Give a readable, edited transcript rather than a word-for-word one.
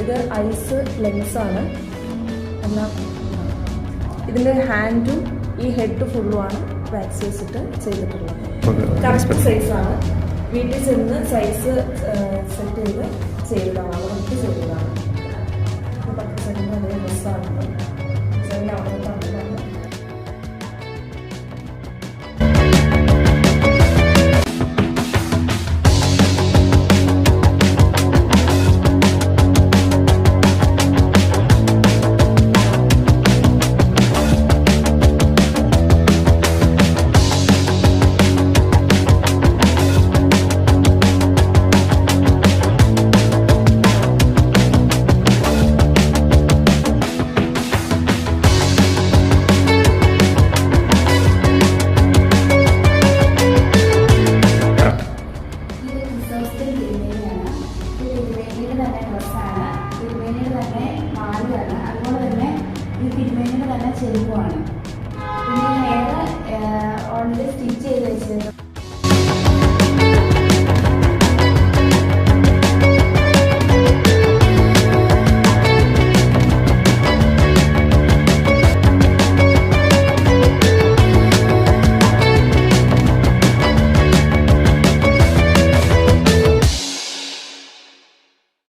ഇത് ഐസ് ലെൻസാണ്. എന്നാൽ ഇതിൻ്റെ ഹാൻഡും ഈ ഹെഡ് ഫുള്ളുമാണ് വാക്സ് വെച്ചിട്ട് ചെയ്തിട്ടുള്ളത്. കറക്റ്റ് സൈസാണ്. വീട്ടിൽ ചെന്ന് സൈസ് സെറ്റ് ചെയ്തതാണ്, അവർക്ക് ചെയ്തതാണ്. 10 സെൻറ്റിന് അതേ ഡ്രസ്സാണ്. അവിടെ തന്നതാണ്. ചെരുപ്പാണ്. പിന്നെ ഹെയർ ഓൾറെഡി സ്റ്റിച്ച് ചെയ്ത് വെച്ചിരുന്നു.